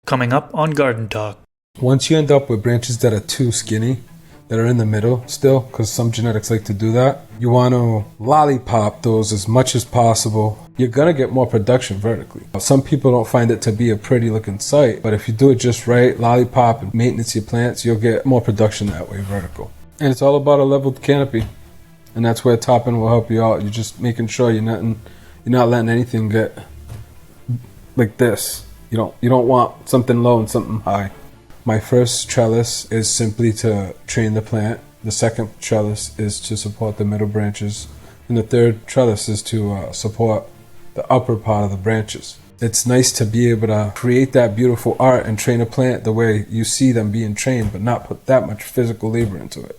Coming up on Garden Talk. Once you end up with branches that are too skinny, that are in the middle still, because some genetics like to do that, you want to lollipop those as much as possible. You're going to get more production vertically. Some people don't find it to be a pretty looking sight, but if you do it just right, lollipop and maintenance your plants, you'll get more production that way vertical. And it's all about a leveled canopy, and that's where topping will help you out. You're just making sure you're not letting anything get like this. You don't want something low and something high. My first trellis is simply to train the plant. The second trellis is to support the middle branches. And the third trellis is to support the upper part of the branches. It's nice to be able to create that beautiful art and train a plant the way you see them being trained, but not put that much physical labor into it.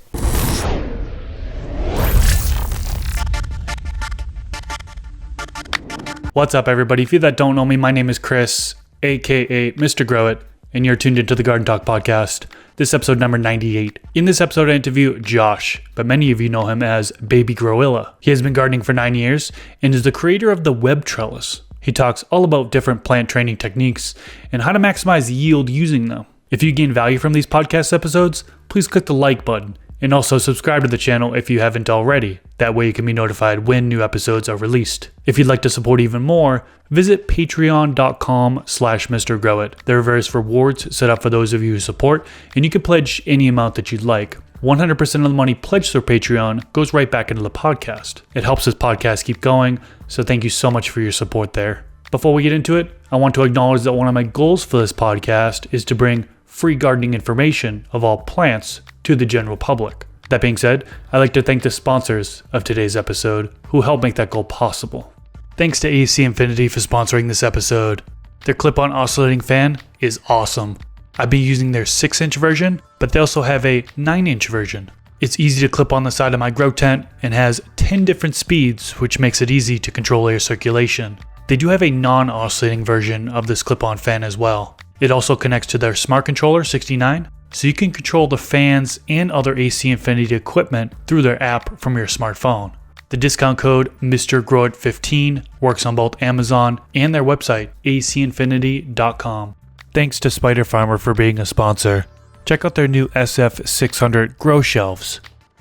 What's up, everybody? If you that don't know me, my name is Chris, aka Mr. Grow It, and you're tuned into the Garden Talk podcast. This is episode number 98. In this episode, I interview Josh, but many of you know him as Baby Groilla. He has been gardening for 9 years and is the creator of the Web Trellis. He talks all about different plant training techniques and how to maximize yield using them. If you gain value from these podcast episodes, please click the like button and also subscribe to the channel if you haven't already. That way you can be notified when new episodes are released. If you'd like to support even more, visit patreon.com/MrGrowit. There are various rewards set up for those of you who support, and you can pledge any amount that you'd like. 100% of the money pledged through Patreon goes right back into the podcast. It helps this podcast keep going, so thank you so much for your support there. Before we get into it, I want to acknowledge that one of my goals for this podcast is to bring free gardening information of all plants to the general public. That being said, I'd like to thank the sponsors of today's episode who helped make that goal possible. Thanks to AC Infinity for sponsoring this episode. Their clip-on oscillating fan is awesome. I've been using their 6-inch version, but they also have a 9-inch version. It's easy to clip on the side of my grow tent and has 10 different speeds, which makes it easy to control air circulation. They do have a non-oscillating version of this clip-on fan as well. It also connects to their Smart Controller 69, so you can control the fans and other AC Infinity equipment through their app from your smartphone. The discount code MrGrowIt15 works on both Amazon and their website, acinfinity.com. Thanks to Spider Farmer for being a sponsor. Check out their new SF600 grow shelves.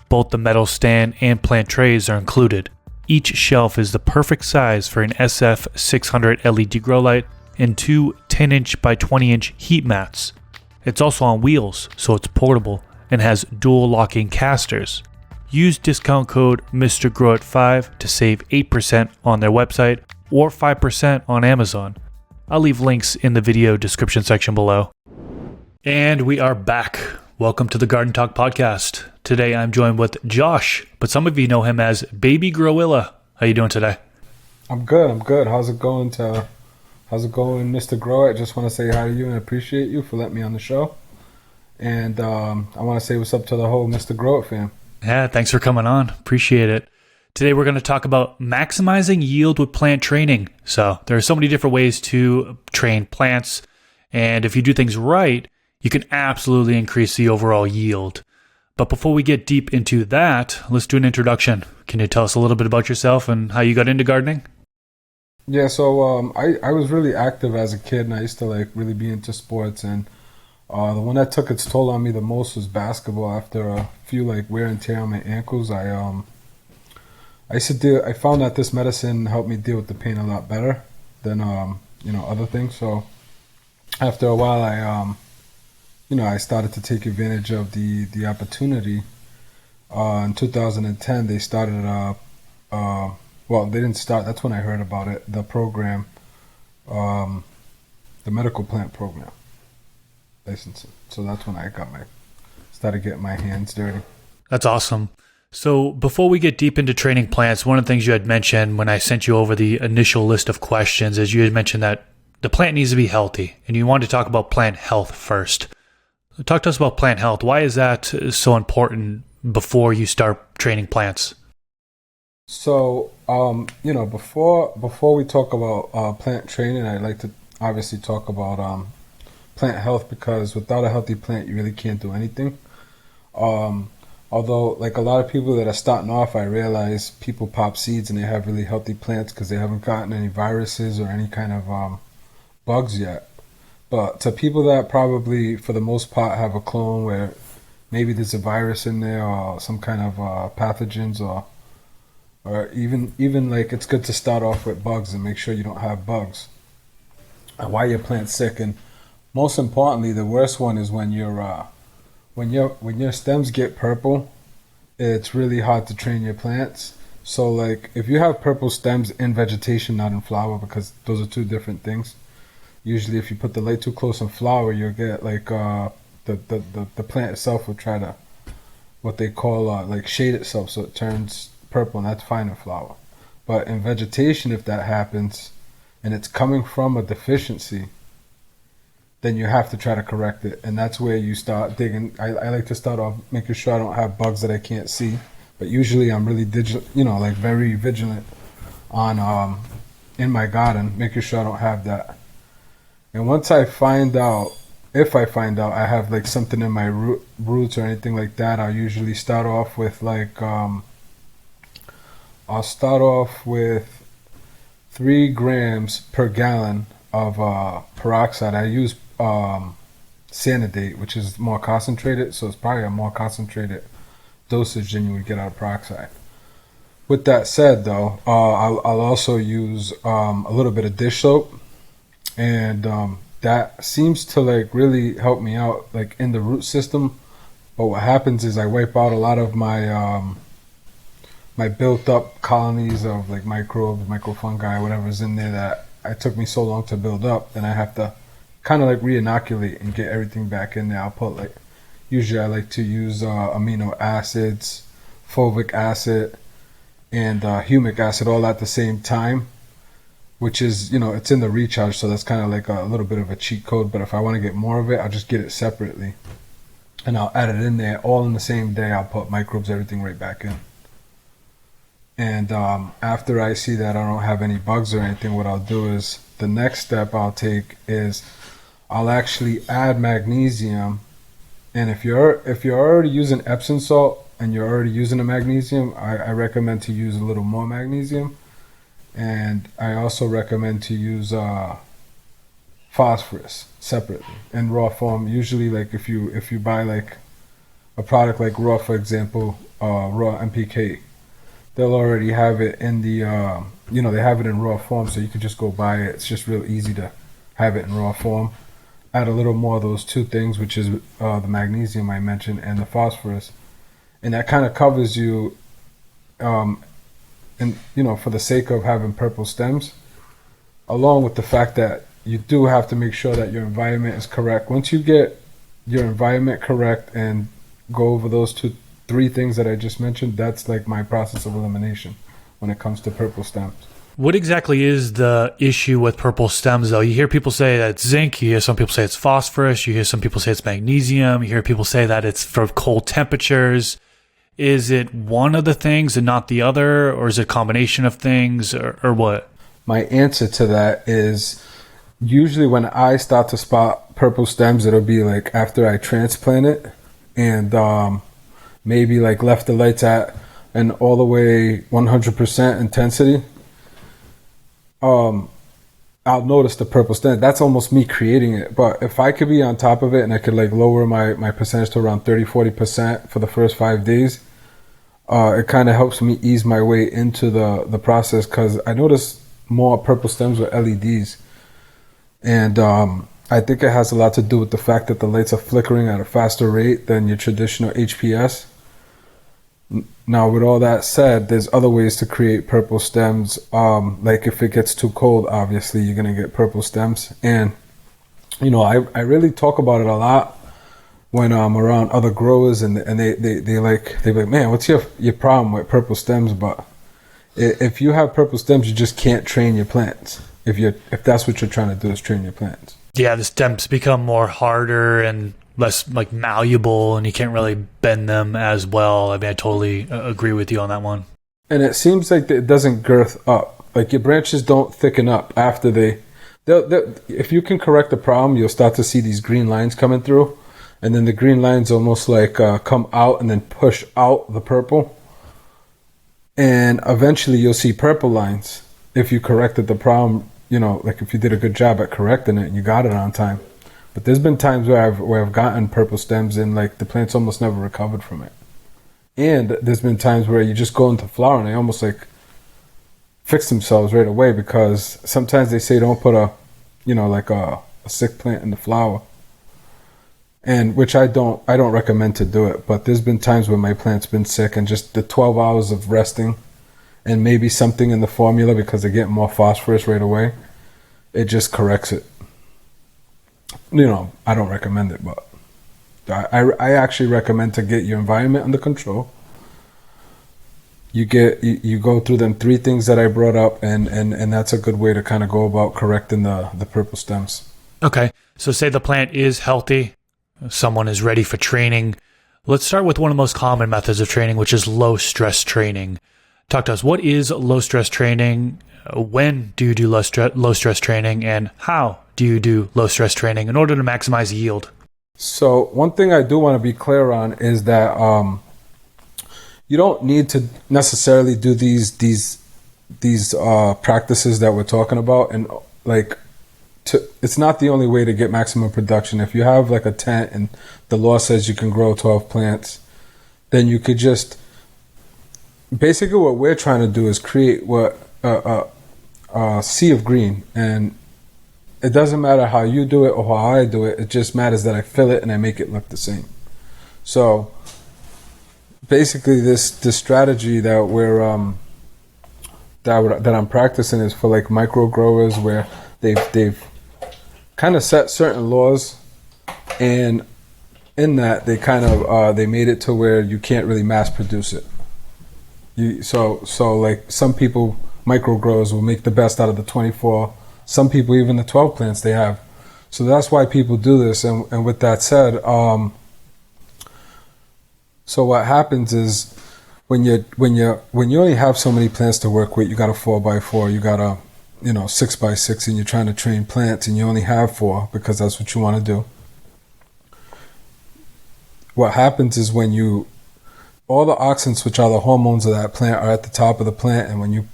Both the metal stand and plant trays are included. Each shelf is the perfect size for an SF600 LED grow light and two 10-inch by 20-inch heat mats. It's also on wheels, so it's portable and has dual locking casters. Use discount code MrGrowIt5 to save 8% on their website or 5% on Amazon. I'll leave links in the video description section below. And we are back. Welcome to the Garden Talk podcast. Today I'm joined with Josh, but some of you know him as Baby Groilla. How you doing today? I'm good. How's it going, Mr. Grow It? Just want to say hi to you and appreciate you for letting me on the show. And I want to say what's up to the whole Mr. Grow It fam. Yeah, thanks for coming on. Appreciate it. Today we're going to talk about maximizing yield with plant training. So there are so many different ways to train plants, and if you do things right, you can absolutely increase the overall yield. But before we get deep into that, let's do an introduction. Can you tell us a little bit about yourself and how you got into gardening? Yeah, so I was really active as a kid, and I used to really be into sports, and the one that took its toll on me the most was basketball. After a few wear and tear on my ankles, I found that this medicine helped me deal with the pain a lot better than other things. So after a while, I started to take advantage of the opportunity. In 2010, they started well, they didn't start. That's when I heard about it. The program, the medical plant program, licensing. So that's when I started getting my hands dirty. That's awesome. So before we get deep into training plants, one of the things you had mentioned when I sent you over the initial list of questions is you had mentioned that the plant needs to be healthy, and you wanted to talk about plant health first. Talk to us about plant health. Why is that so important before you start training plants? So, before we talk about plant training, I'd like to obviously talk about plant health, because without a healthy plant, you really can't do anything. Although, a lot of people that are starting off, I realize people pop seeds and they have really healthy plants because they haven't gotten any viruses or any kind of bugs yet. But to people that probably, for the most part, have a clone where maybe there's a virus in there or some kind of pathogens, or even like it's good to start off with bugs and make sure you don't have bugs. And why your plant's sick, and most importantly, the worst one is when your stems get purple. It's really hard to train your plants. So like if you have purple stems in vegetation, not in flower, because those are two different things. Usually if you put the light too close in flower, you'll get like the plant itself will try to, what they call like shade itself, so it turns purple, and that's fine in flower. But in vegetation, if that happens and it's coming from a deficiency, then you have to try to correct it. And that's where you start digging. I like to start off making sure I don't have bugs that I can't see. But usually I'm really like very vigilant on in my garden, making sure I don't have that. And once I find out, if I find out I have like something in my roots or anything like that, I'll usually start off with like, I'll start off with 3 grams per gallon of peroxide. I use Sanidate, which is more concentrated, so it's probably a more concentrated dosage than you would get out of peroxide. With that said, though, I'll also use a little bit of dish soap, and that seems to like really help me out like in the root system. But what happens is I wipe out a lot of my my built up colonies of like microbes, microfungi, whatever's in there that it took me so long to build up, and I have to kind of like re-inoculate and get everything back in there. I'll put like, usually I like to use amino acids, fulvic acid, and humic acid all at the same time, which is, it's in the recharge, so that's kind of like a little bit of a cheat code. But if I want to get more of it, I'll just get it separately and I'll add it in there all in the same day. I'll put microbes, everything right back in. And after I see that I don't have any bugs or anything, what I'll do is the next step I'll take is I'll actually add magnesium. And if you're already using Epsom salt and you're already using a magnesium, I recommend to use a little more magnesium. And I also recommend to use phosphorus separately in raw form. Usually, like if you buy like a product like raw, for example, raw NPK, they'll already have it in the they have it in raw form, so you can just go buy it. It's just real easy to have it in raw form. Add a little more of those 2 things, which is the magnesium I mentioned and the phosphorus, and that kind of covers you. And for the sake of having purple stems, along with the fact that you do have to make sure that your environment is correct. Once you get your environment correct and go over those 3 things that I just mentioned, that's like my process of elimination when it comes to purple stems. What exactly is the issue with purple stems, though? You hear people say that it's zinc. You hear some people say it's phosphorus. You hear some people say it's magnesium. You hear people say that it's for cold temperatures. Is it one of the things and not the other, or is it a combination of things, or what? My answer to that is usually when I start to spot purple stems, it'll be like after I transplant it and maybe like left the lights at an all the way 100% intensity. I'll notice the purple stem. That's almost me creating it. But if I could be on top of it and I could like lower my percentage to around 30-40% for the first 5 days, it kind of helps me ease my way into the process, because I notice more purple stems with LEDs. And I think it has a lot to do with the fact that the lights are flickering at a faster rate than your traditional HPS. Now, with all that said, there's other ways to create purple stems. Like if it gets too cold, obviously you're gonna get purple stems. And I really talk about it a lot when I'm around other growers, and they like, man, what's your problem with purple stems? But if you have purple stems, you just can't train your plants. If that's what you're trying to do, is train your plants. Yeah, the stems become more harder and less like malleable, and you can't really bend them as well. I mean, I totally agree with you on that one. And it seems like it doesn't girth up. Like your branches don't thicken up after they'll if you can correct the problem, you'll start to see these green lines coming through, and then the green lines almost like come out and then push out the purple, and eventually you'll see purple lines if you corrected the problem. Like if you did a good job at correcting it and you got it on time. But there's been times where I've gotten purple stems and like the plant's almost never recovered from it. And there's been times where you just go into flower and they almost like fix themselves right away, because sometimes they say don't put a sick plant in the flower. And which I don't recommend to do it. But there's been times when my plant's been sick and just the 12 hours of resting and maybe something in the formula because they get more phosphorus right away, it just corrects it. I don't recommend it, but I actually recommend to get your environment under control. You go through them 3 things that I brought up, and that's a good way to kind of go about correcting the purple stems. Okay, so say the plant is healthy, someone is ready for training. Let's start with one of the most common methods of training, which is low stress training. Talk to us. What is low stress training? When do you do low stress training, and how do you do low stress training in order to maximize yield? So one thing I do want to be clear on is that you don't need to necessarily do these practices that we're talking about, and it's not the only way to get maximum production. If you have like a tent and the law says you can grow 12 plants, then you could just basically what we're trying to do is create what a sea of green, and it doesn't matter how you do it or how I do it. It just matters that I fill it and I make it look the same. So basically, this strategy that that I'm practicing is for like micro growers, where they've kind of set certain laws, and in that they kind of they made it to where you can't really mass produce it. So like some people, micro growers, will make the best out of the 24. Some people even the 12 plants they have. So that's why people do this. And with that said, so what happens is when you only have so many plants to work with, you got a 4x4, you got a 6x6, and you're trying to train plants, and you only have 4 because that's what you want to do. What happens is when all the auxins, which are the hormones of that plant, are at the top of the plant, and when you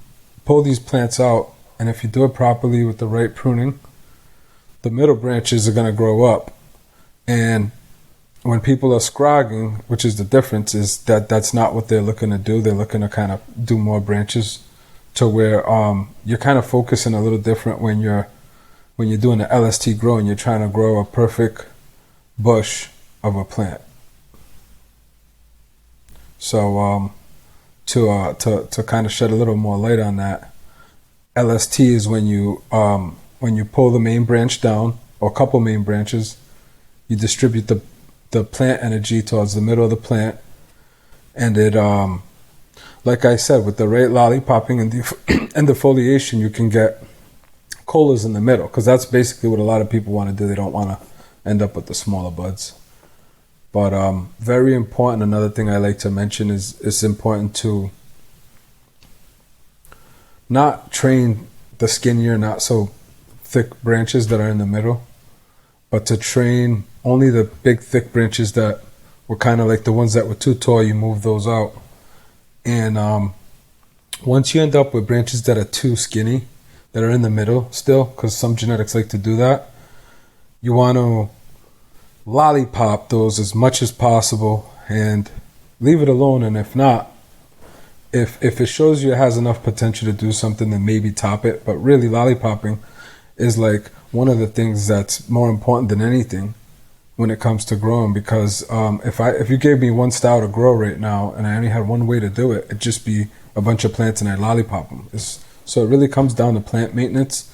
pull these plants out, and if you do it properly with the right pruning, the middle branches are going to grow up. And when people are scrogging, which is the difference, is that's not what they're looking to do. They're looking to kind of do more branches, to where you're kind of focusing a little different when you're doing an LST grow and you're trying to grow a perfect bush of a plant. So to kind of shed a little more light on that, LST is when you pull the main branch down, or a couple main branches, you distribute the plant energy towards the middle of the plant, and it like I said, with the right lollipopping and defoliation, you can get colas in the middle, because that's basically what a lot of people want to do. They don't want to end up with the smaller buds. But very important, another thing I like to mention is it's important to not train the skinnier, not so thick branches that are in the middle, but to train only the big thick branches that were kind of like the ones that were too tall. You move those out. And once you end up with branches that are too skinny, that are in the middle still, because some genetics like to do that, you want to lollipop those as much as possible and leave it alone. And if not, if it shows you it has enough potential to do something, then maybe top it. But really, lollipopping is like one of the things that's more important than anything when it comes to growing, because if you gave me one style to grow right now and I only had one way to do it, it'd just be a bunch of plants and I lollipop them. So it really comes down to plant maintenance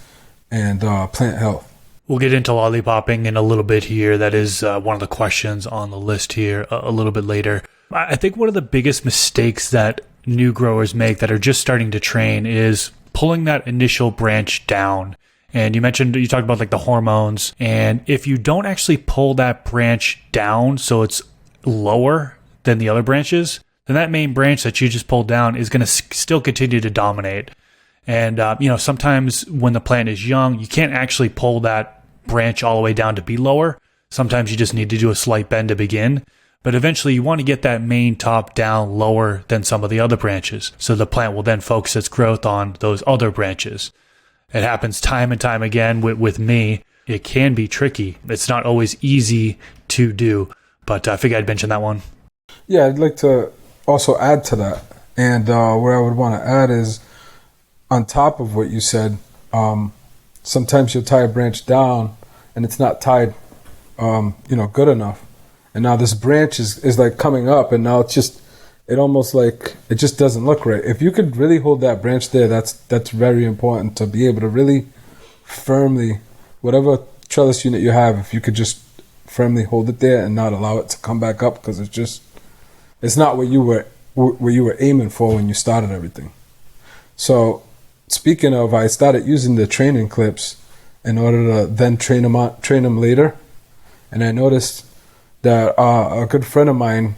and plant health. We'll get into lollipopping in a little bit here. That is one of the questions on the list here a little bit later. I think one of the biggest mistakes that new growers make that are just starting to train is pulling that initial branch down. And you talked about like the hormones. And if you don't actually pull that branch down so it's lower than the other branches, then that main branch that you just pulled down is going to still continue to dominate. And, sometimes when the plant is young, you can't actually pull that branch all the way down to be lower. Sometimes you just need to do a slight bend to begin. But eventually you want to get that main top down lower than some of the other branches, so the plant will then focus its growth on those other branches. It happens time and time again with me, it can be tricky. It's not always easy to do, but I figured I'd mention that one. Yeah, I'd like to also add to that. And where I would want to add is, on top of what you said, sometimes you'll tie a branch down and it's not tied, good enough. And now this branch is like coming up, and now it almost like it just doesn't look right. If you could really hold that branch there, that's very important to be able to really firmly, whatever trellis unit you have, if you could just firmly hold it there and not allow it to come back up, because it's not what you were aiming for when you started everything. So speaking of, I started using the training clips in order to then train them later, and I noticed that a good friend of mine,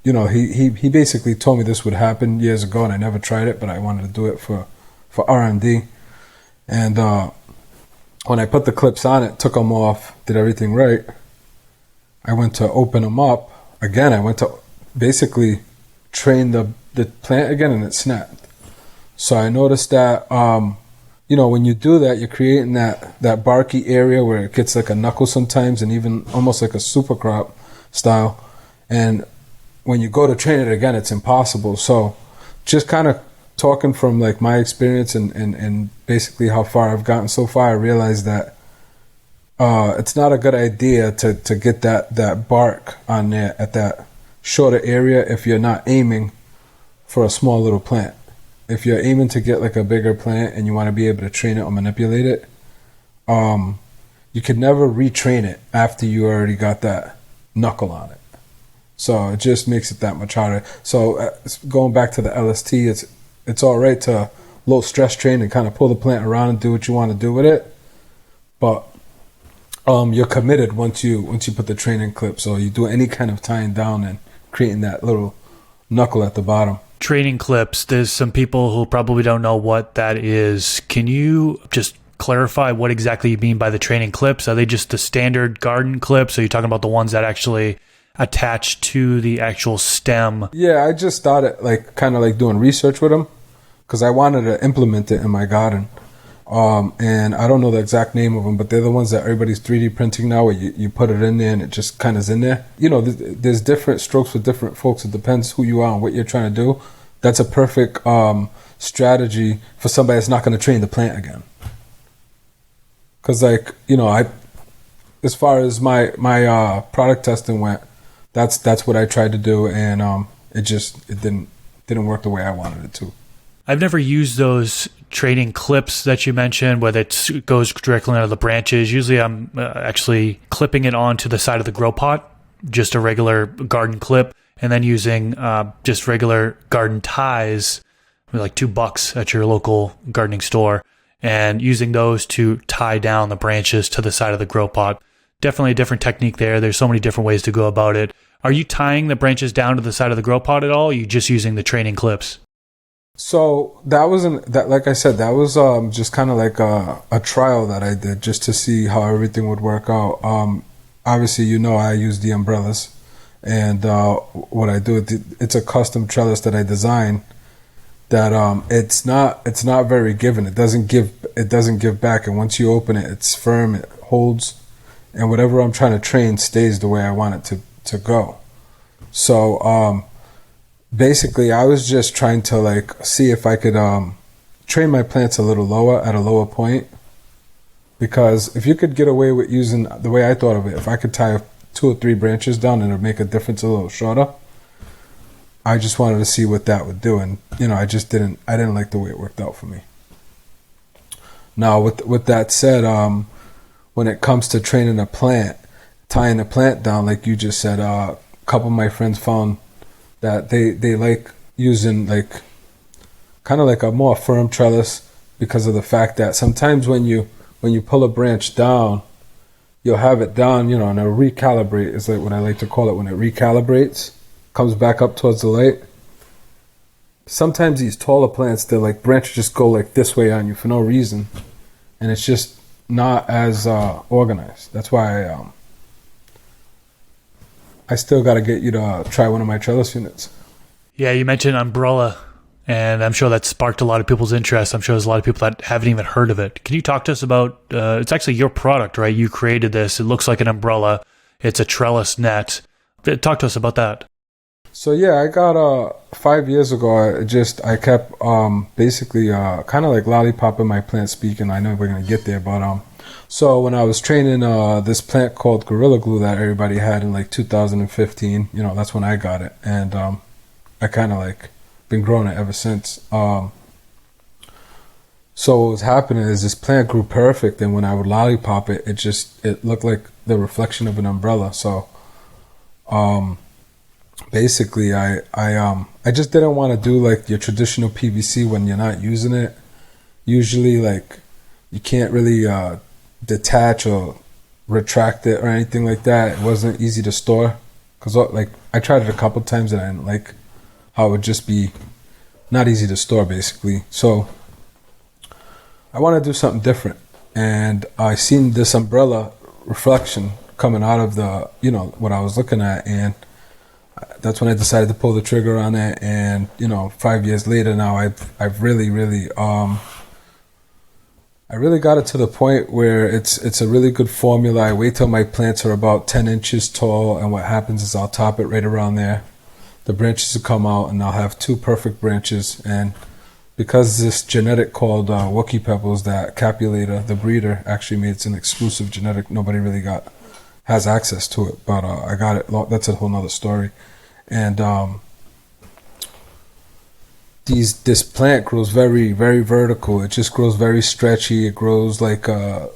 he basically told me this would happen years ago, and I never tried it, but I wanted to do it for R&D. And when I put the clips on it, took them off, did everything right, I went to open them up again. I went to basically train the plant again, and it snapped. So I noticed that when you do that, you're creating that barky area where it gets like a knuckle sometimes, and even almost like a super crop style. And when you go to train it again, it's impossible. So just kind of talking from like my experience and basically how far I've gotten so far, I realized that it's not a good idea to get that bark on there at that shorter area if you're not aiming for a small little plant. If you're aiming to get like a bigger plant and you want to be able to train it or manipulate it, you could never retrain it after you already got that knuckle on it. So it just makes it that much harder. So going back to the LST, it's all right to low stress train and kind of pull the plant around and do what you want to do with it, but you're committed once you put the training clips, or you do any kind of tying down and creating that little knuckle at the bottom. Training clips, there's some people who probably don't know what that is. Can you just clarify what exactly you mean by the training clips? Are they just the standard garden clips? Or are you talking about the ones that actually attach to the actual stem? Yeah, I just started kind of doing research with them because I wanted to implement it in my garden. And I don't know the exact name of them, but they're the ones that everybody's 3D printing now, where you put it in there and it just kind of is in there. There's different strokes for different folks. It depends who you are and what you're trying to do. That's a perfect strategy for somebody that's not going to train the plant again. Because as far as my product testing went, that's what I tried to do, and it didn't work the way I wanted it to. I've never used those training clips that you mentioned, where it goes directly onto the branches. Usually I'm actually clipping it onto the side of the grow pot, just a regular garden clip, and then using just regular garden ties, like $2 at your local gardening store, and using those to tie down the branches to the side of the grow pot. Definitely a different technique there. There's so many different ways to go about it. Are you tying the branches down to the side of the grow pot at all? Or are you just using the training clips? So that like I said, that was just kind of like a trial that I did just to see how everything would work out. Obviously, I use the umbrellas, and what I do, it's a custom trellis that I designed. That it's not very giving. It doesn't give back, and once you open it, it's firm. It holds, and whatever I'm trying to train stays the way I want it to go. So basically, I was just trying to see if I could train my plants a little lower, at a lower point, because if you could get away with using the way I thought of it, if I could tie 2 or 3 branches down and it would make a difference a little shorter, I just wanted to see what that would do, and I didn't like the way it worked out for me. Now, with that said, when it comes to training a plant, tying a plant down, like you just said, a couple of my friends found that they like using kind of like a more firm trellis, because of the fact that sometimes when you pull a branch down, you'll have it down, and it'll recalibrate. It's like what I like to call it, when it recalibrates, comes back up towards the light. Sometimes these taller plants, their branches just go this way on you for no reason, and it's just not as organized. That's why I still got to get you to try one of my trellis units. Yeah, you mentioned umbrella And I'm sure that sparked a lot of people's interest. I'm sure there's a lot of people that haven't even heard of it. Can you talk to us about, it's actually your product, right? You created this. It looks like an umbrella. It's a trellis net. Talk to us about that. So yeah, I got 5 years ago. I kept basically kind of like lollipopping my plant speaking. I know we're gonna get there, but so when I was training this plant called Gorilla Glue that everybody had in like 2015, that's when I got it, and I kind of like been growing it ever since. So what was happening is this plant grew perfect, and when I would lollipop it, it looked like the reflection of an umbrella. So basically I just didn't want to do like your traditional PVC when you're not using it. Usually like you can't really detach or retract it or anything like that. It wasn't easy to store because like I tried it a couple times and I didn't like how it would just be not easy to store basically. So I want to do something different, and I seen this umbrella reflection coming out of the what I was looking at, and that's when I decided to pull the trigger on it. And 5 years later now, I've really I really got it to the point where it's a really good formula. I wait till my plants are about 10 inches tall, and what happens is I'll top it right around there. The branches will come out, and I'll have 2 perfect branches. And because this genetic called Wookie Pebbles, that Capulator, the breeder, actually made it an exclusive genetic, nobody really has access to it, but I got it. That's a whole nother story. And this plant grows very, very vertical. It just grows very stretchy. It grows like a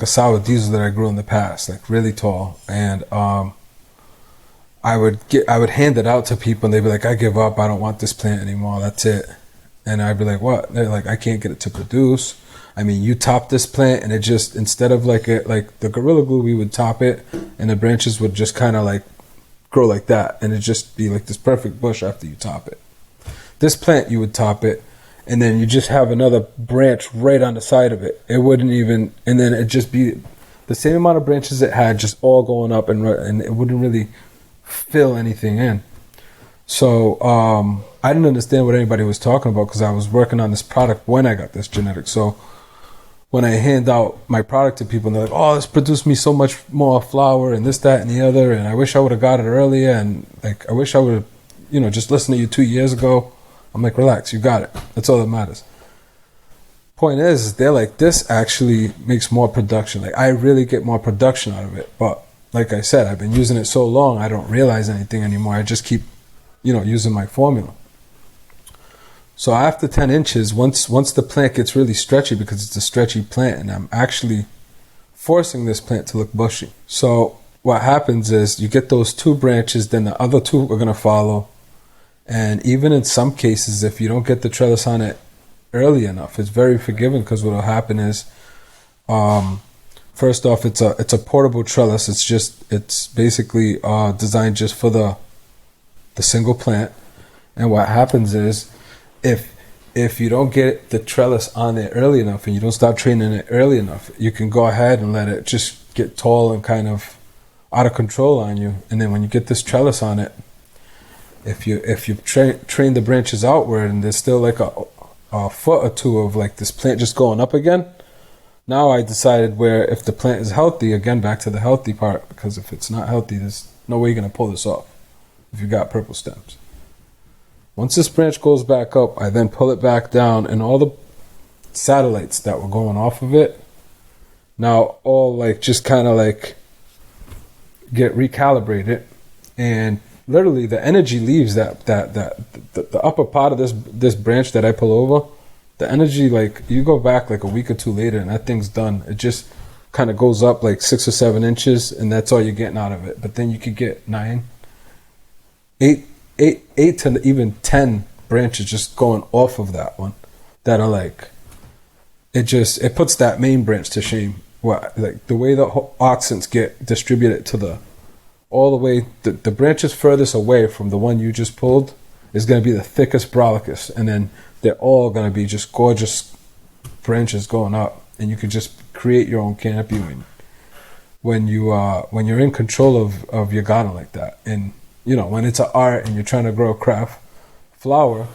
sour diesel that I grew in the past, like really tall. And I would hand it out to people, and they'd be like, "I give up. I don't want this plant anymore. That's it." And I'd be like, "What?" They're like, "I can't get it to produce. I mean, you top this plant, and it just, instead of like the Gorilla Glue, we would top it, and the branches would just kind of like grow like that, and it'd just be like this perfect bush after you top it. This plant, you would top it, and then you just have another branch right on the side of it. It wouldn't even, and then it'd just be the same amount of branches it had, just all going up, and it wouldn't really fill anything in. So I didn't understand what anybody was talking about because I was working on this product when I got this genetic. So when I hand out my product to people, and they're like, "Oh, this produced me so much more flower and this, that, and the other, and I wish I would have got it earlier, and like I wish I would have, just listened to you 2 years ago." I'm like, "Relax, you got it. That's all that matters." Point is, they're like, "This actually makes more production. Like I really get more production out of it." But like I said, I've been using it so long, I don't realize anything anymore. I just keep, using my formula. So after 10 inches, once the plant gets really stretchy, because it's a stretchy plant, and I'm actually forcing this plant to look bushy. So what happens is you get those 2 branches, then the other 2 are going to follow. And even in some cases, if you don't get the trellis on it early enough, it's very forgiving, because what will happen is, first off, it's a portable trellis. It's basically designed just for the single plant. And what happens is, if you don't get the trellis on there early enough, and you don't start training it early enough, you can go ahead and let it just get tall and kind of out of control on you. And then when you get this trellis on it, if you train the branches outward, and there's still like a foot or 2 of like this plant just going up again, now I decided where if the plant is healthy, again back to the healthy part, because if it's not healthy, there's no way you're going to pull this off if you got purple stems. Once this branch goes back up, I then pull it back down, and all the satellites that were going off of it now all like just kind of like get recalibrated, and literally the energy leaves the upper part of this branch that I pull over. The energy, like you go back like a week or 2 later, and that thing's done. It just kind of goes up like 6 or 7 inches, and that's all you're getting out of it. But then you could get 8 to even 10 branches just going off of that one that are like, it puts that main branch to shame. What, like the way the oxidants get distributed to all the way, the branches furthest away from the one you just pulled is going to be the thickest brollicus, and then they're all going to be just gorgeous branches going up, and you can just create your own canopy when you're in control of your garden like that. And when it's an art and you're trying to grow craft flower,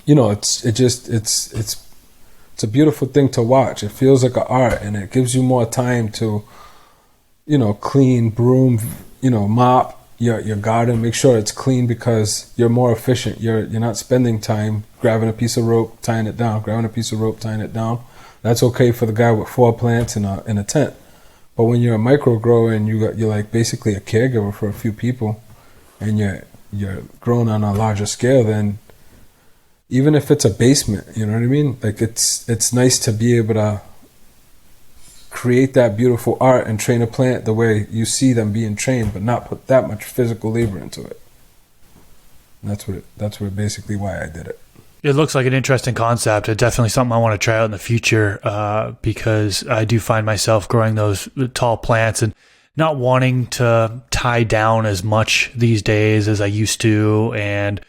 it's a beautiful thing to watch. It feels like an art, and it gives you more time to, clean, broom, mop your garden, make sure it's clean, because you're more efficient. You're not spending time grabbing a piece of rope, tying it down, grabbing a piece of rope, tying it down. That's okay for the guy with 4 plants in a tent. But when you're a micro grower and you're like basically a caregiver for a few people, and you're growing on a larger scale, then even if it's a basement, you know what I mean? Like it's nice to be able to create that beautiful art and train a plant the way you see them being trained, but not put that much physical labor into it. And that's basically why I did it. It looks like an interesting concept. It's definitely something I want to try out in the future, because I do find myself growing those tall plants and not wanting to tie down as much these days as I used to. And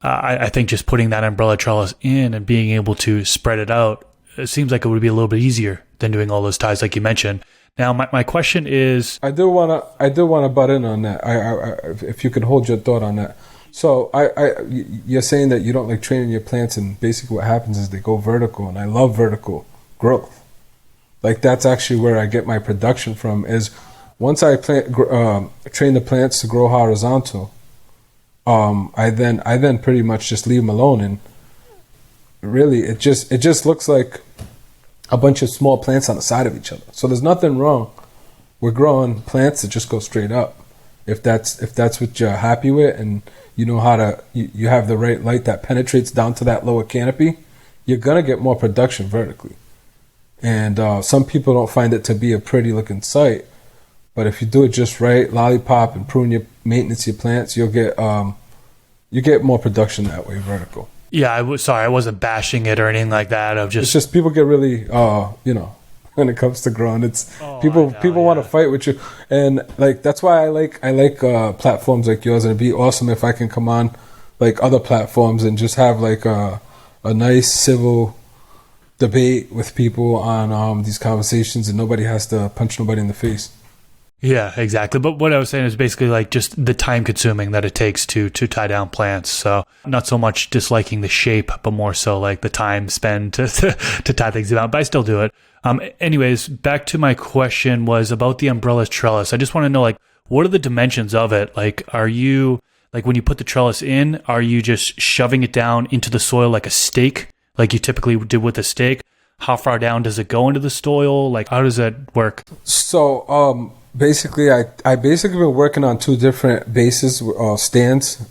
I think just putting that umbrella trellis in and being able to spread it out, it seems like it would be a little bit easier than doing all those ties like you mentioned. Now, my question is... I do want to butt in on that. I if you could hold your thought on that. So you're saying that you don't like training your plants, and basically what happens is they go vertical, and I love vertical growth. Like that's actually where I get my production from, is once I train the plants to grow horizontal, I then pretty much just leave them alone, and really it just looks like a bunch of small plants on the side of each other. So there's nothing wrong with growing plants that just go straight up. If that's what you're happy with, and you know how to, you have the right light that penetrates down to that lower canopy, you're gonna get more production vertically. And some people don't find it to be a pretty looking sight, but if you do it just right, lollipop and prune your maintenance your plants, you get more production that way, vertical. Yeah, I wasn't bashing it or anything like that. It's just people get really, when it comes to growing, people want to fight with you, and like that's why I like platforms like yours. And it'd be awesome if I can come on like other platforms and just have like a nice civil debate with people on these conversations, and nobody has to punch nobody in the face. Yeah, exactly. But what I was saying is basically like just the time consuming that it takes to tie down plants. So not so much disliking the shape, but more so like the time spent to tie things down. But I still do it. Anyways, back to my question was about the umbrella trellis. I just want to know, like, what are the dimensions of it? Like, are you, like when you put the trellis in, are you just shoving it down into the soil like a stake, like you typically did with a stake? How far down does it go into the soil? Like, how does that work? So, basically, I basically been working on 2 different bases, stands.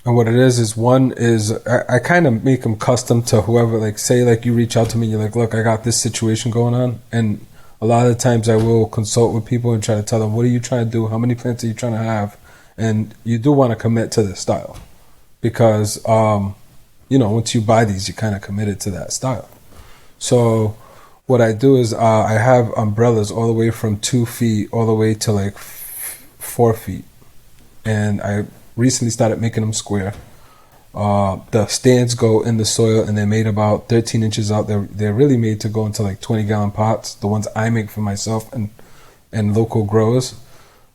And what it is one is I kind of make them custom to whoever, like say like you reach out to me and you're like, look, I got this situation going on. And a lot of the times I will consult with people and try to tell them, what are you trying to do? How many plants are you trying to have? And you do want to commit to this style, because, once you buy these, you're kind of committed to that style. So what I do is I have umbrellas all the way from 2 feet all the way to like 4 feet. And I recently started making them square. The stands go in the soil, and they're made about 13 inches out. They're really made to go into like 20-gallon pots, the ones I make for myself and local growers.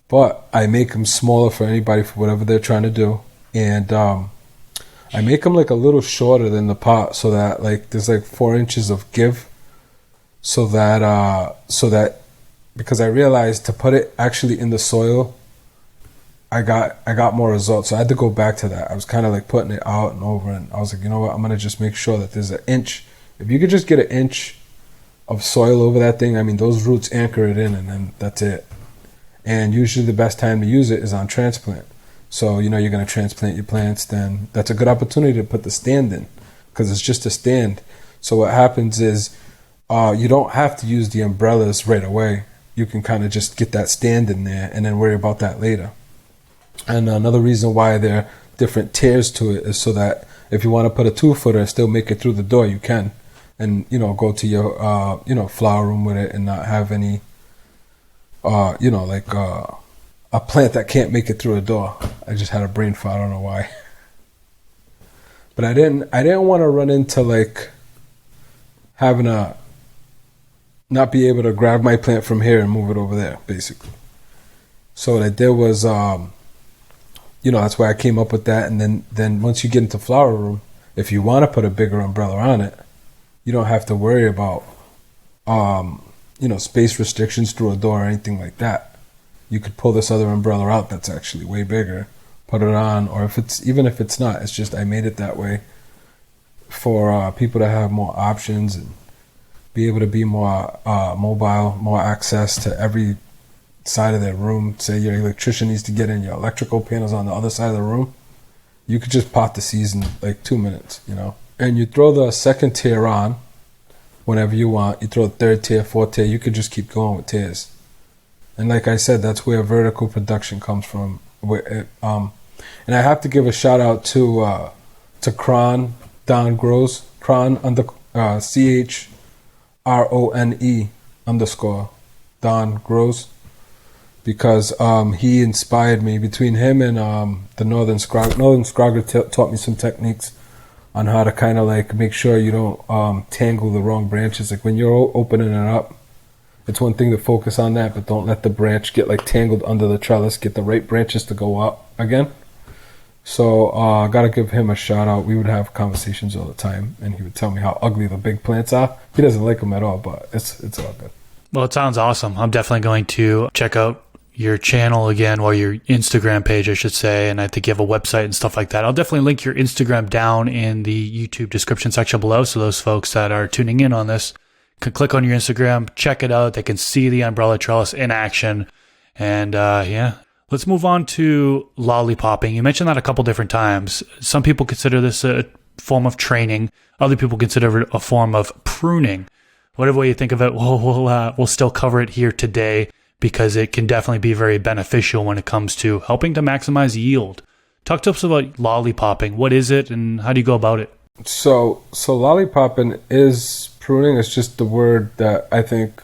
But I make them smaller for anybody for whatever they're trying to do. And I make them like a little shorter than the pot, so that like there's like 4 inches of give, so that because I realized to put it actually in the soil, I got more results. So I had to go back to that. I was kind of like putting it out and over, and I was like, you know what, I'm gonna just make sure that there's an inch. If you could just get an inch of soil over that thing, I mean, those roots anchor it in, and then that's it. And usually the best time to use it is on transplant. So you're gonna transplant your plants, then that's a good opportunity to put the stand in, because it's just a stand. So what happens is you don't have to use the umbrellas right away. You can kind of just get that stand in there and then worry about that later. And another reason why there are different tiers to it is so that if you want to put a 2-footer and still make it through the door, you can. And, go to your, flower room with it and not have any, a plant that can't make it through a door. I just had a brain fart, I don't know why. But I didn't want to run into like having not be able to grab my plant from here and move it over there, basically. So what I did was, that's why I came up with that. And then once you get into flower room, If you want to put a bigger umbrella on it, you don't have to worry about, space restrictions through a door or anything like that. You could pull this other umbrella out that's actually way bigger, put it on, or if it's not, it's just I made it that way for people to have more options and be able to be more mobile, more access to every side of their room. Say your electrician needs to get in, your electrical panels on the other side of the room. You could just pot the seas in like 2 minutes, And you throw the second tier on whenever you want. You throw the third tier, fourth tier. You could just keep going with tiers. And like I said, that's where vertical production comes from. And I have to give a shout out to Cron, Don Grows, Cron under CHRONE _ Don Grows, because he inspired me. Between him and the Northern Scrogger taught me some techniques on how to kind of like make sure you don't tangle the wrong branches. Like when you're opening it up, it's one thing to focus on that, but don't let the branch get like tangled under the trellis. Get the right branches to go up again. So I got to give him a shout out. We would have conversations all the time, and he would tell me how ugly the big plants are. He doesn't like them at all, but it's all good. Well, it sounds awesome. I'm definitely going to check out your channel again, or your Instagram page, I should say, and I think you have a website and stuff like that. I'll definitely link your Instagram down in the YouTube description section below, so those folks that are tuning in on this can click on your Instagram, check it out. They can see the umbrella trellis in action. And let's move on to lollipopping. You mentioned that a couple different times. Some people consider this a form of training. Other people consider it a form of pruning. Whatever way you think of it, we'll still cover it here today, because it can definitely be very beneficial when it comes to helping to maximize yield. Talk to us about lollipopping. What is it, and how do you go about it? So lollipopping is pruning. It's just the word that I think,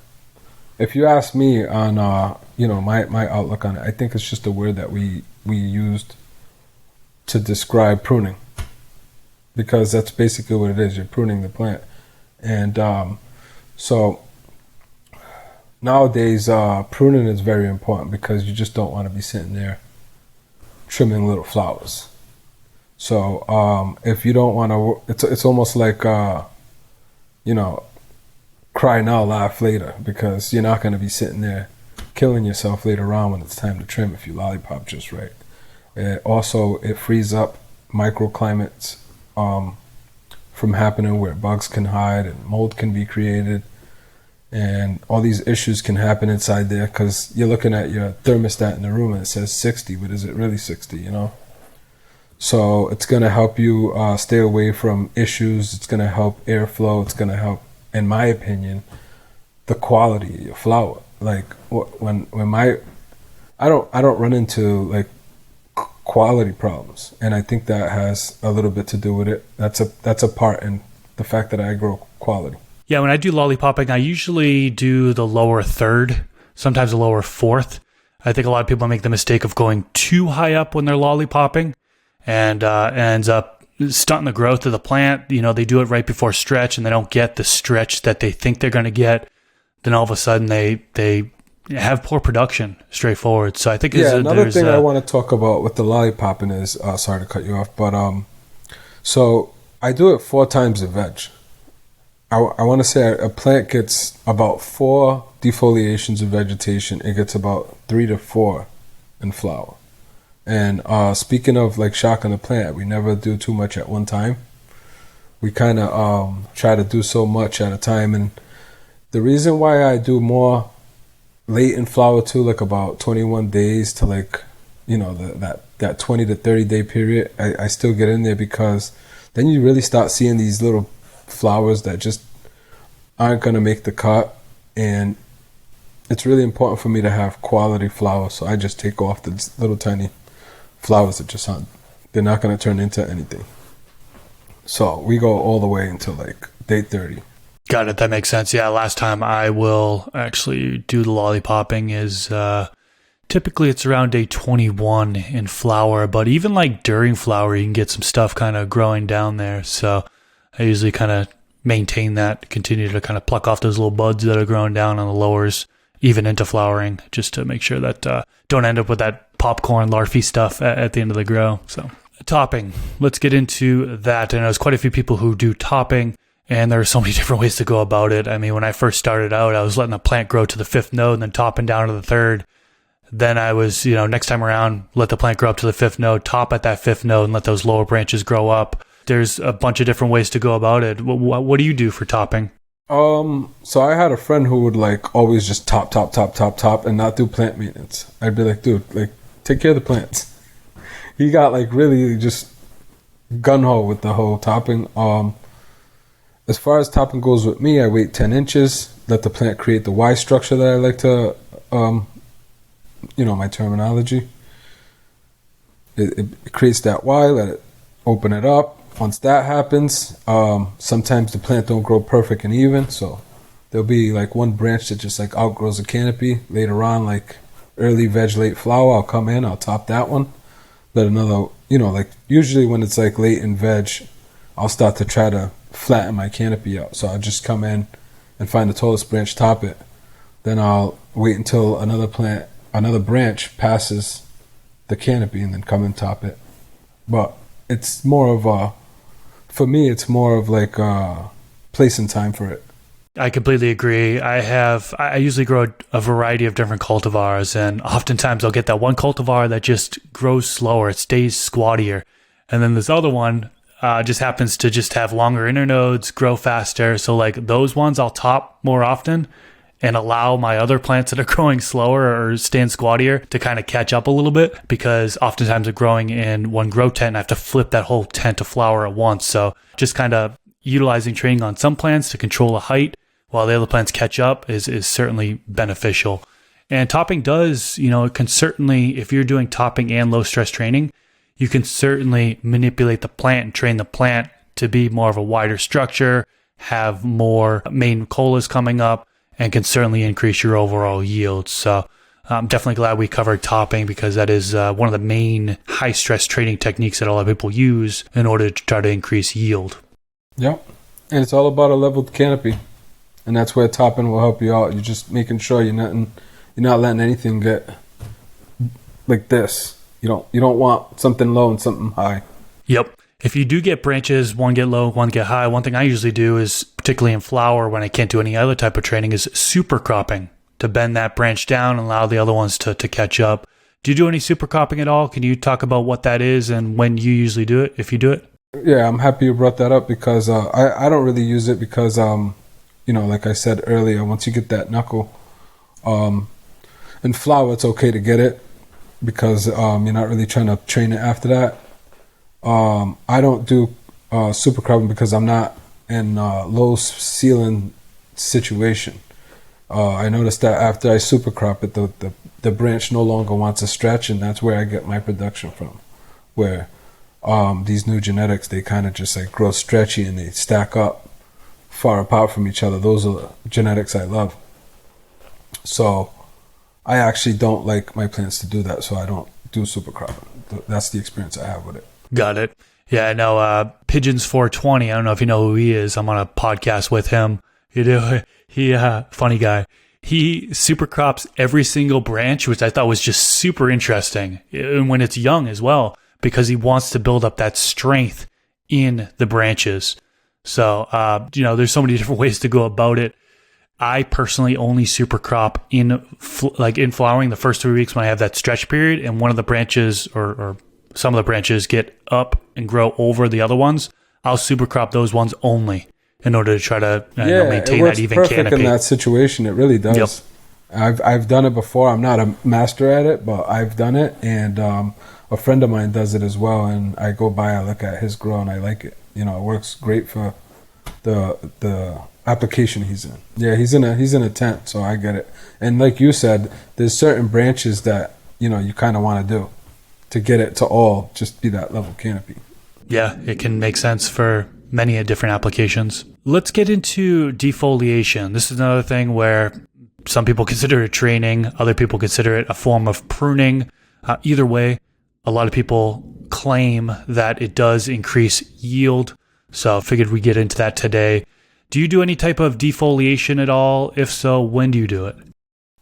if you ask me on my outlook on it, I think it's just a word that we used to describe pruning, because that's basically what it is. You're pruning the plant. And so nowadays, pruning is very important, because you just don't want to be sitting there trimming little flowers. So if you don't want to, it's almost like, cry now, laugh later, because you're not going to be sitting there killing yourself later on when it's time to trim if you lollipop just right. It frees up microclimates from happening, where bugs can hide and mold can be created. And all these issues can happen inside there, because you're looking at your thermostat in the room and it says 60, but is it really 60, So it's going to help you stay away from issues. It's going to help airflow. It's going to help, in my opinion, the quality of your flower. Like I don't run into like quality problems, and I think that has a little bit to do with it. That's a part in the fact that I grow quality. Yeah, when I do lollipopping, I usually do the lower third, sometimes the lower fourth. I think a lot of people make the mistake of going too high up when they're lollipopping, and ends up stunting the growth of the plant. They do it right before stretch, and they don't get the stretch that they think they're going to get. Then all of a sudden, they have poor production, straightforward. So I think another thing I want to talk about with the lollipopping is, sorry to cut you off, but so I do it 4 times a veg. I want to say a plant gets about 4 defoliations of vegetation. It gets about 3 to 4 in flower. And speaking of like shocking the plant, we never do too much at one time. We kind of try to do so much at a time. And the reason why I do more late in flower too, like about 21 days to like, that 20 to 30 day period, I still get in there, because then you really start seeing these little flowers that just aren't going to make the cut. And it's really important for me to have quality flowers, so I just take off the little tiny flowers that just aren't, they're not going to turn into anything. So we go all the way until like day 30. Got it. That makes sense. Yeah, last time I will actually do the lollipopping is typically it's around day 21 in flower, but even like during flower, you can get some stuff kind of growing down there. So I usually kind of maintain that, continue to kind of pluck off those little buds that are growing down on the lowers, even into flowering, just to make sure that don't end up with that popcorn larvae stuff at the end of the grow. So Topping. Let's get into that. And there's quite a few people who do topping, and there are so many different ways to go about it. I mean, when I first started out, I was letting the plant grow to the 5th node and then topping down to the 3rd. Then I was, next time around, let the plant grow up to the 5th node, top at that 5th node, and let those lower branches grow up. There's a bunch of different ways to go about it. What do you do for topping? So I had a friend who would like always just top, and not do plant maintenance. I'd be like, dude, like take care of the plants. He got like really just gung-ho with the whole topping. As far as topping goes with me, I wait 10 inches, let the plant create the Y structure that I like to, my terminology. It creates that Y, let it open it up. Once that happens, sometimes the plant don't grow perfect and even, so there'll be like one branch that just like outgrows the canopy. Later on, like early veg, late flower, I'll come in, I'll top that one. Let another, like usually when it's like late in veg, I'll start to try to flatten my canopy out. So I'll just come in and find the tallest branch, top it. Then I'll wait until another branch passes the canopy and then come and top it. But it's more of for me, it's more of like a place and time for it. I completely agree. I usually grow a variety of different cultivars, and oftentimes I'll get that one cultivar that just grows slower. It stays squattier. And then this other one just happens to just have longer internodes, grow faster. So like those ones I'll top more often and allow my other plants that are growing slower or staying squattier to kind of catch up a little bit, because oftentimes they're growing in one grow tent and I have to flip that whole tent to flower at once. So just kind of utilizing training on some plants to control the height while the other plants catch up is certainly beneficial. And topping does, it can certainly, if you're doing topping and low stress training, you can certainly manipulate the plant and train the plant to be more of a wider structure, have more main colas coming up, and can certainly increase your overall yield. So I'm definitely glad we covered topping, because that is one of the main high stress training techniques that a lot of people use in order to try to increase yield. Yep. And it's all about a leveled canopy. And that's where topping will help you out. You're just making sure you're not letting anything get like this. You don't want something low and something high. Yep. If you do get branches, one get low, one get high, one thing I usually do is, particularly in flower when I can't do any other type of training, is super cropping to bend that branch down and allow the other ones to catch up. Do you do any super cropping at all? Can you talk about what that is and when you usually do it, if you do it? Yeah, I'm happy you brought that up, because I don't really use it because, like I said earlier, once you get that knuckle, in flower, it's okay to get it because you're not really trying to train it after that. I don't do super cropping because I'm not in low ceiling situation. I noticed that after I super crop it, the branch no longer wants to stretch, and that's where I get my production from. Where these new genetics, they kind of just like grow stretchy and they stack up far apart from each other. Those are the genetics I love. So I actually don't like my plants to do that, so I don't do super cropping. That's the experience I have with it. Got it. Yeah, I know Pigeons 420. I don't know if you know who he is. I'm on a podcast with him. He funny guy. He super crops every single branch, which I thought was just super interesting. And when it's young as well, because he wants to build up that strength in the branches. So, there's so many different ways to go about it. I personally only super crop in flowering the first 3 weeks when I have that stretch period, and one of the branches or some of the branches get up and grow over the other ones. I'll super crop those ones only in order to try to maintain that even canopy. It works perfect in that situation. It really does. Yep. I've done it before. I'm not a master at it, but I've done it, and a friend of mine does it as well. And I go by, I look at his grow, and I like it. It works great for the application he's in. Yeah, he's in a tent, so I get it. And like you said, there's certain branches that you kind of want to do to get it to all just be that level canopy. Yeah, it can make sense for many different applications. Let's get into defoliation. This is another thing where some people consider it training, other people consider it a form of pruning. Either way, a lot of people claim that it does increase yield. So I figured we'd get into that today. Do you do any type of defoliation at all? If so, when do you do it?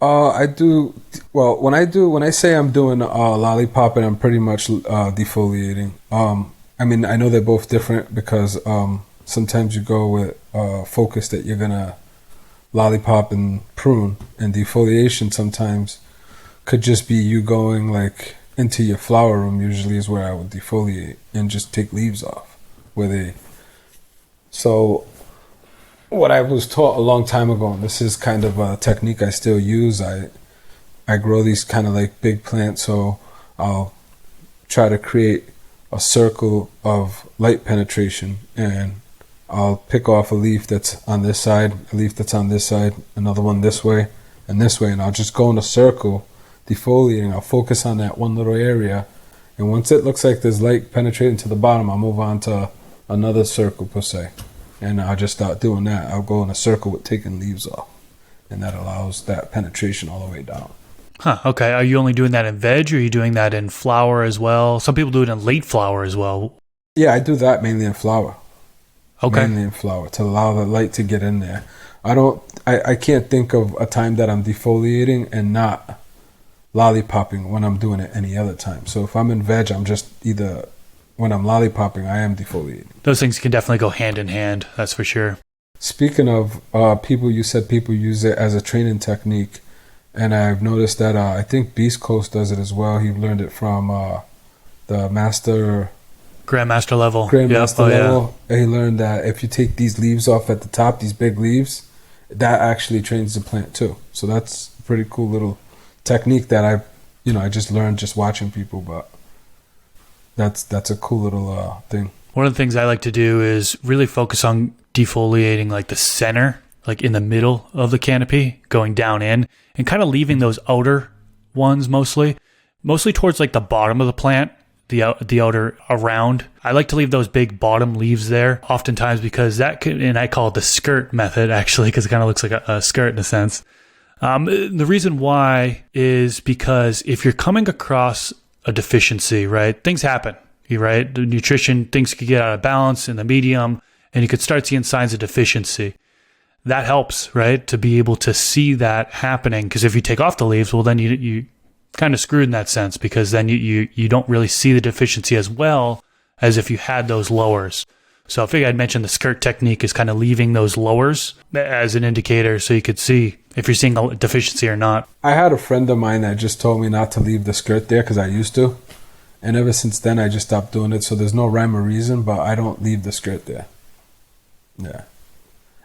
I do. Well, when I say I'm doing lollipopping, I'm pretty much defoliating. I mean, I know they're both different because sometimes you go with focus that you're gonna lollipop and prune, and defoliation sometimes could just be you going like into your flower room. Usually is where I would defoliate and just take leaves off. So what I was taught a long time ago, and this is kind of a technique I still use. I grow these kind of like big plants, so I'll try to create a circle of light penetration, and I'll pick off a leaf that's on this side, a leaf that's on this side, another one this way, and I'll just go in a circle, defoliating. I'll focus on that one little area, and once it looks like there's light penetrating to the bottom, I'll move on to another circle per se, and I'll just start doing that. I'll go in a circle with taking leaves off, and that allows that penetration all the way down. Huh, okay. Are you only doing that in veg, or are you doing that in flower as well? Some people do it in late flower as well. Yeah, I do that mainly in flower. Okay. Mainly in flower, to allow the light to get in there. I can't think of a time that I'm defoliating and not lollipopping when I'm doing it any other time. So if I'm in veg, I'm just either, when I'm lollipopping, I am defoliating. Those things can definitely go hand in hand, that's for sure. Speaking of people, you said people use it as a training technique. And I've noticed that I think Beast Coast does it as well. He learned it from the Grandmaster level. level. Yeah. He learned that if you take these leaves off at the top, these big leaves, that actually trains the plant too. So that's a pretty cool little technique that I just learned just watching people. But that's a cool little thing. One of the things I like to do is really focus on defoliating like the center, like in the middle of the canopy, going down in, and kind of leaving those outer ones mostly towards like the bottom of the plant, the outer around. I like to leave those big bottom leaves there oftentimes because that could, and I call it the skirt method actually, because it kind of looks like a skirt in a sense. The reason why is because if you're coming across a deficiency, right, things happen, right? The nutrition, things could get out of balance in the medium, and you could start seeing signs of deficiency. That helps, right, to be able to see that happening. Because if you take off the leaves, well, then you kind of screwed in that sense, because then you don't really see the deficiency as well as if you had those lowers. So I figured I'd mention the skirt technique is kind of leaving those lowers as an indicator so you could see if you're seeing a deficiency or not. I had a friend of mine that just told me not to leave the skirt there because I used to. And ever since then, I just stopped doing it. So there's no rhyme or reason, but I don't leave the skirt there. Yeah.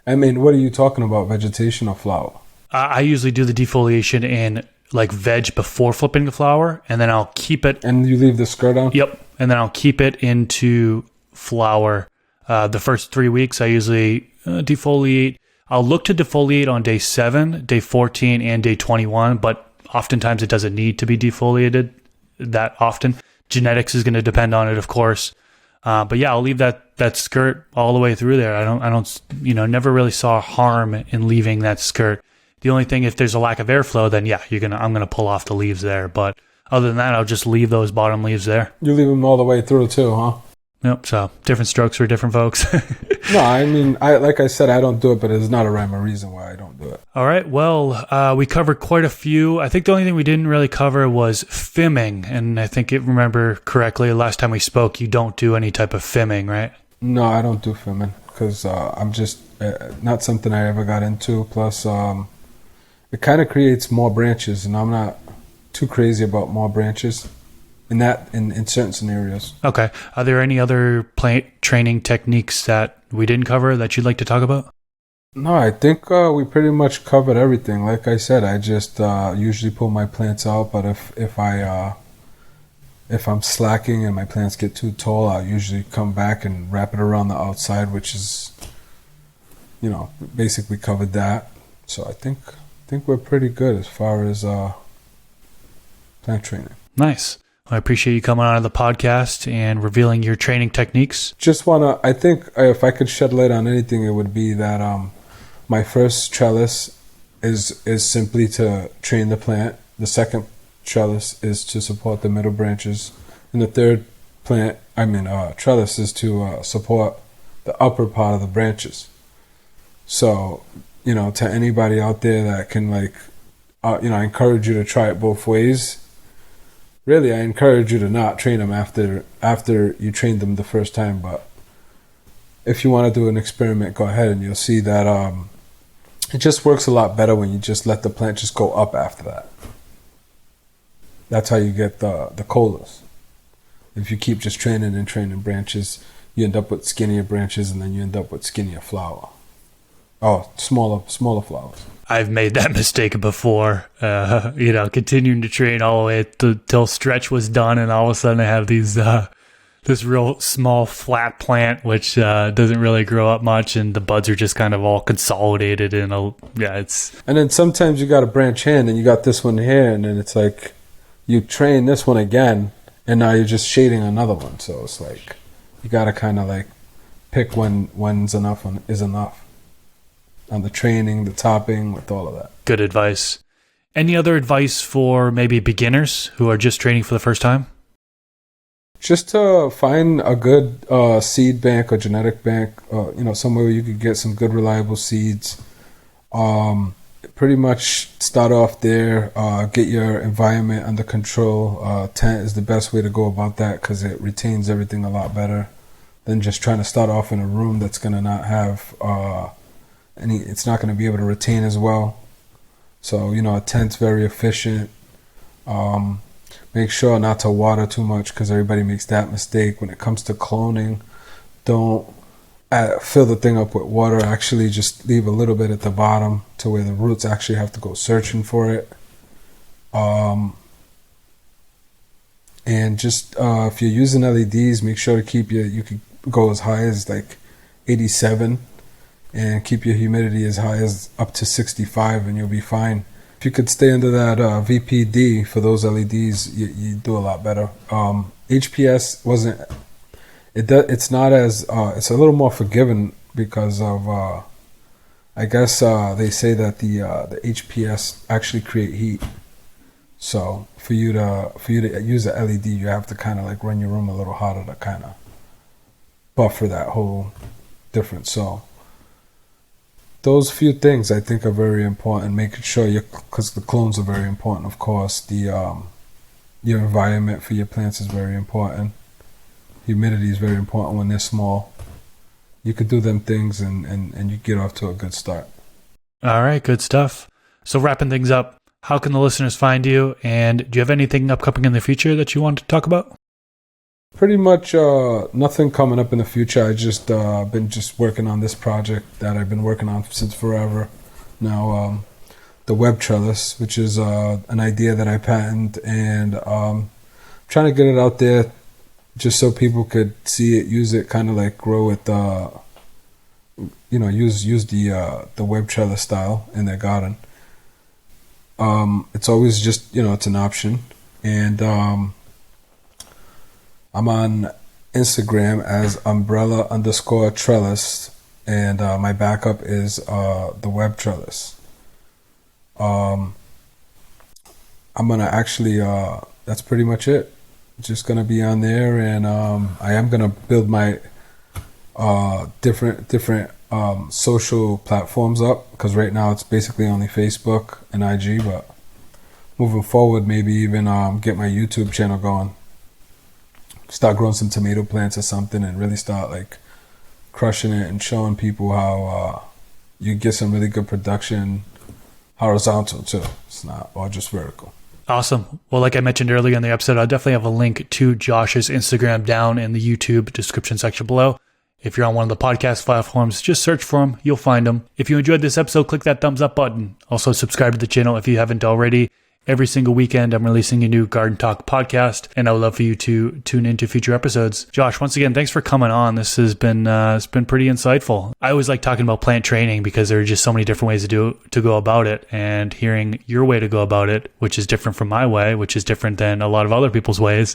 I mean, what are you talking about, vegetation or flower? I usually do the defoliation in like veg before flipping the flower, and then I'll keep it. And you leave the skirt on? Yep. And then I'll keep it into flower. The first 3 weeks, I usually defoliate. I'll look to defoliate on day 7, day 14, and day 21, but oftentimes it doesn't need to be defoliated that often. Genetics is going to depend on it, of course. But yeah, I'll leave that skirt all the way through there. I don't, never really saw harm in leaving that skirt. The only thing, if there's a lack of airflow, then yeah, I'm gonna pull off the leaves there. But other than that, I'll just leave those bottom leaves there. You leave them all the way through too, huh? Yep. So different strokes for different folks. No, I mean, like I said, I don't do it, but it's not a rhyme or reason why I don't do it. All right. Well, we covered quite a few. I think the only thing we didn't really cover was fimming, and I think remember correctly, last time we spoke, you don't do any type of fimming, right? No, I don't do fimming because I'm just not something I ever got into. Plus, it kind of creates more branches, and I'm not too crazy about more branches in certain scenarios. Okay. Are there any other plant training techniques that we didn't cover that you'd like to talk about? No, I think we pretty much covered everything. Like I said, I just usually pull my plants out, but if I'm slacking and my plants get too tall, I'll usually come back and wrap it around the outside, which is, basically covered that. So I think we're pretty good as far as plant training. Nice. Well, I appreciate you coming on the podcast and revealing your training techniques. I think if I could shed light on anything, it would be that my first trellis is simply to train the plant. The second trellis is to support the middle branches. And the third trellis is to support the upper part of the branches. So, to anybody out there that can I encourage you to try it both ways. Really, I encourage you to not train them after you trained them the first time. But if you want to do an experiment, go ahead, and you'll see that it just works a lot better when you just let the plant just go up after that. That's how you get the colas. If you keep just training and training branches, you end up with skinnier branches, and then you end up with skinnier flower. Oh, smaller flowers. I've made that mistake before, continuing to train all the way till stretch was done, and all of a sudden I have this real small flat plant which doesn't really grow up much, and the buds are just kind of all consolidated it's. And then sometimes you got a branch here, and then you got this one here, and then it's like you train this one again, and now you're just shading another one. So it's like you got to kind of like pick when's enough is enough. On the training, the topping, with all of that. Good advice. Any other advice for maybe beginners who are just training for the first time? Just to find a good seed bank or genetic bank, somewhere where you could get some good reliable seeds. Pretty much start off there, get your environment under control. Tent is the best way to go about that because it retains everything a lot better than just trying to start off in a room that's going to not have... it's not going to be able to retain as well. So, a tent's very efficient. Make sure not to water too much because everybody makes that mistake. When it comes to cloning, don't fill the thing up with water. Actually, just leave a little bit at the bottom to where the roots actually have to go searching for it. And just if you're using LEDs, make sure to keep you could go as high as like 87. And keep your humidity as high as up to 65, and you'll be fine. If you could stay under that VPD for those LEDs, you do a lot better. HPS wasn't. It's not as. It's a little more forgiving because of. I guess they say that the HPS actually create heat. So for you to use a LED, you have to kind of like run your room a little hotter to kind of buffer that whole difference. So. Those few things I think are very important. Making sure because the clones are very important, of course. Your environment for your plants is very important. Humidity is very important when they're small. You could do them things and you get off to a good start. All right, good stuff. So wrapping things up, how can the listeners find you? And do you have anything upcoming in the future that you want to talk about? Pretty much nothing coming up in the future. I just been just working on this project that I've been working on since forever. Now, the Web Trellis, which is an idea that I patented, and trying to get it out there just so people could see it, use it, kind of like grow with use the Web Trellis style in their garden. It's always just it's an option, and I'm on Instagram as umbrella_trellis, and my backup is the Web Trellis. I'm gonna actually that's pretty much it. Just gonna be on there, and I am gonna build my different social platforms up, because right now it's basically only Facebook and IG, but moving forward, maybe even get my YouTube channel going. Start growing some tomato plants or something, and really start like crushing it and showing people how you get some really good production horizontal too. It's not all just vertical. Awesome. Well, like I mentioned earlier in the episode, I'll definitely have a link to Josh's Instagram down in the YouTube description section below. If you're on one of the podcast platforms, just search for him. You'll find him. If you enjoyed this episode, click that thumbs up button. Also, subscribe to the channel if you haven't already. Every single weekend, I'm releasing a new Garden Talk podcast, and I would love for you to tune into future episodes. Josh, once again, thanks for coming on. This has been it's been pretty insightful. I always like talking about plant training because there are just so many different ways to go about it, and hearing your way to go about it, which is different from my way, which is different than a lot of other people's ways,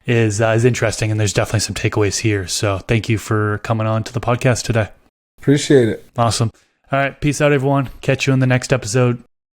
is interesting, and there's definitely some takeaways here. So thank you for coming on to the podcast today. Appreciate it. Awesome. All right, peace out, everyone. Catch you in the next episode.